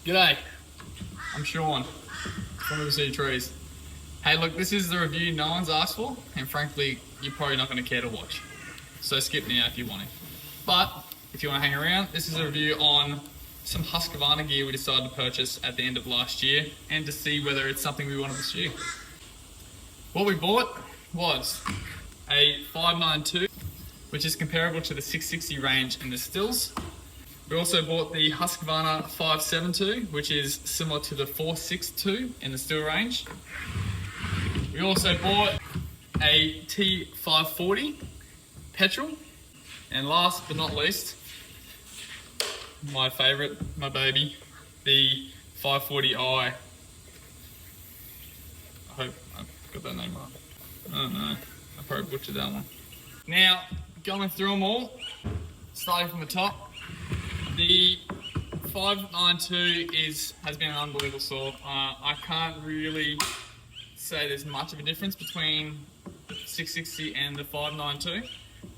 G'day, I'm Sean from River City Trees. Hey look, this is the review no one's asked for, and frankly, you're probably not going to care to watch. So skip now if you want to. But, if you want to hang around, this is a review on some Husqvarna gear we decided to purchase at the end of last year, and to see whether it's something we want to pursue. What we bought was a 592, which is comparable to the 660 range in the stills. We also bought the Husqvarna 572, which is similar to the 462 in the still range. We also bought a T540 petrol. And last but not least, my favourite, my baby, the 540i. I hope I've got that name right. I don't know, I probably butchered that one. Now, going through them all, starting from the top. The 592 has been an unbelievable saw. I can't really say there's much of a difference between the 660 and the 592.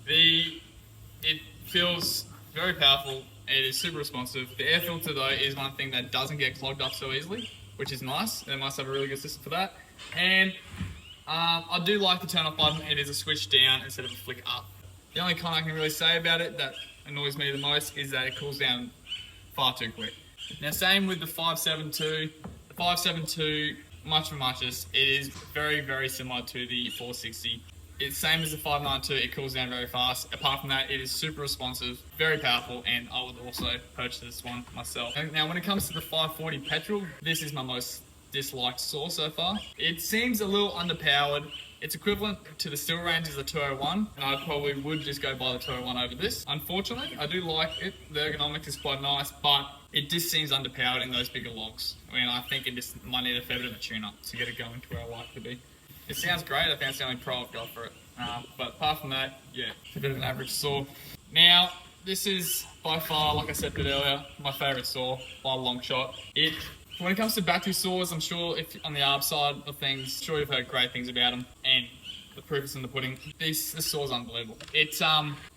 It feels very powerful. It is super responsive. The air filter though is one thing that doesn't get clogged up so easily, which is nice. They must have a really good system for that. And I do like the turn off button. It is a switch down instead of a flick up. The only con I can really say about it that annoys me the most is that it cools down far too quick. Now same with the 572. The 572, much for muchness, it is very, very similar to the 460. It's same as the 592, it cools down very fast. Apart from that, it is super responsive, very powerful, and I would also purchase this one myself. Now when it comes to the 540 petrol, this is my most disliked saw so far. It seems a little underpowered. It's equivalent to the steel range as the 201, and I probably would just go buy the 201 over this. Unfortunately, I do like it. The ergonomics is quite nice, but it just seems underpowered in those bigger logs. I mean, I think it just might need a fair bit of a tune-up to get it going to where I like it to be. It sounds great. I think it's the only pro I've got for it. But apart from that, yeah, it's a bit of an average saw. Now, this is by far, like I said a bit earlier, my favourite saw by a long shot. When it comes to battery saws, I'm sure if on the ARB side of things, sure you've heard great things about them, and the proof is in the pudding. This saw's unbelievable. It's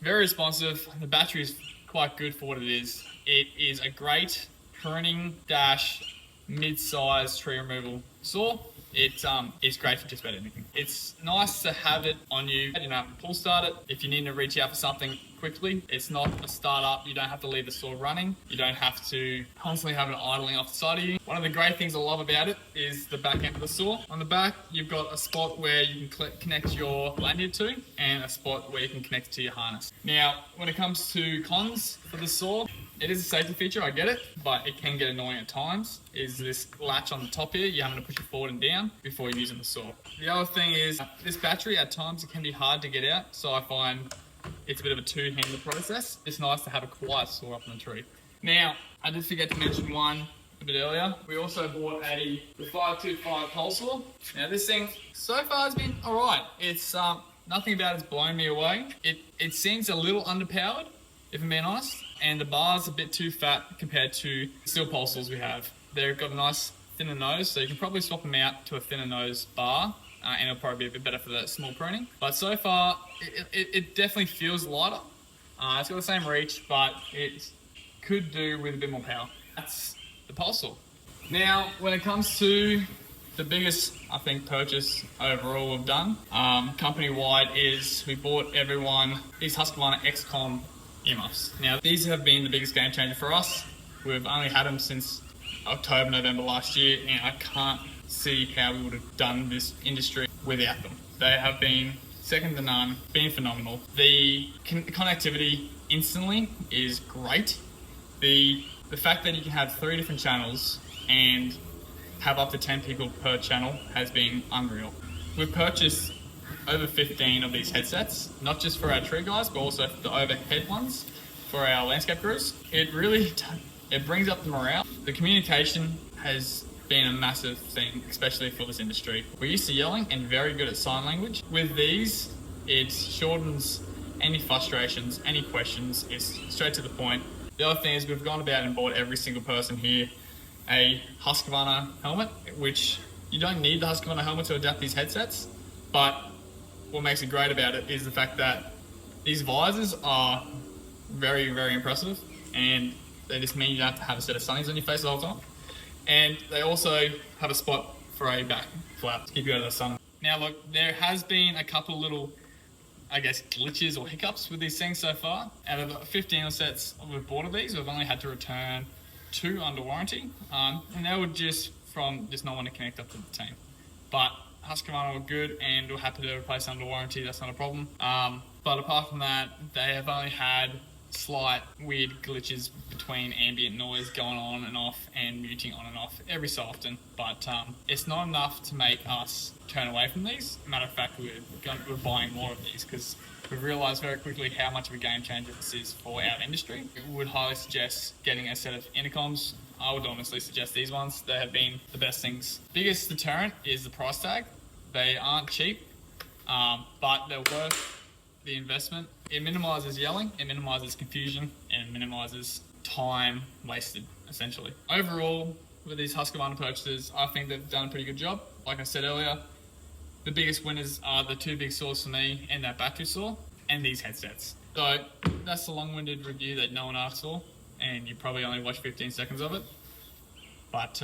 very responsive. The battery is quite good for what it is. It is a great pruning mid-size tree removal saw. It's great for just about anything. It's nice to have it on you. You don't have to pull start it. If you need to reach out for something quickly, it's not a start-up. You don't have to leave the saw running. You don't have to constantly have it idling off the side of you. One of the great things I love about it is the back end of the saw. On the back, you've got a spot where you can connect your lanyard to, and a spot where you can connect to your harness. Now, when it comes to cons for the saw, it is a safety feature, I get it, but it can get annoying at times. Is this latch on the top here, you're having to push it forward and down before you're using the saw. The other thing is, this battery at times it can be hard to get out, so I find it's a bit of a two-hander process. It's nice to have a quiet saw up on the tree. Now, I did forget to mention one a bit earlier. We also bought the 525 Polesaw. Now this thing so far has been alright. It's nothing about it's blown me away. It seems a little underpowered, if I'm being honest, and the bar's a bit too fat compared to the steel Polesaws we have. They've got a nice thinner nose, so you can probably swap them out to a thinner nose bar, and it'll probably be a bit better for the small pruning. But so far, it definitely feels lighter. It's got the same reach, but it could do with a bit more power. That's the Polesaw. Now, when it comes to the biggest, I think, purchase overall we've done, company-wide, is we bought everyone these Husqvarna XCOM earmuffs. Now, these have been the biggest game changer for us. We've only had them since October, November last year, and I can't see how we would have done this industry without them. They have been second to none, been phenomenal. The connectivity instantly is great. The fact that you can have 3 different channels and have up to 10 people per channel has been unreal. We've purchased over 15 of these headsets, not just for our tree guys, but also for the overhead ones for our landscape crews. It brings up the morale. The communication has been a massive thing, especially for this industry. We're used to yelling and very good at sign language. With these, it shortens any frustrations, any questions. It's straight to the point. The other thing is we've gone about and bought every single person here a Husqvarna helmet, which you don't need the Husqvarna helmet to adapt these headsets, but what makes it great about it is the fact that these visors are very, very impressive, and they just mean you don't have to have a set of sunnies on your face the whole time. And they also have a spot for a back flap to keep you out of the sun. Now look, there has been a couple little, I guess, glitches or hiccups with these things so far. Out of the 15 sets we've bought of these, we've only had to return 2 under warranty. And they were just from just not wanting to connect up to the team. But Husqvarna were good and we're happy to replace under warranty, that's not a problem. But apart from that, they have only had slight weird glitches between ambient noise going on and off and muting on and off every so often, but it's not enough to make us turn away from these. Matter of fact, we're buying more of these because we've realised very quickly how much of a game changer this is for our industry. We would highly suggest getting a set of intercoms. I would honestly suggest these ones. They have been the best things. Biggest deterrent is the price tag. They aren't cheap, but they're worth the investment. It minimises yelling, it minimises confusion, and it minimises time wasted, essentially. Overall, with these Husqvarna purchases, I think they've done a pretty good job. Like I said earlier, the biggest winners are the 2 big saws for me and that battery saw, and these headsets. So that's the long-winded review that no one asked for, and you probably only watched 15 seconds of it. But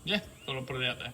yeah, thought I'd put it out there.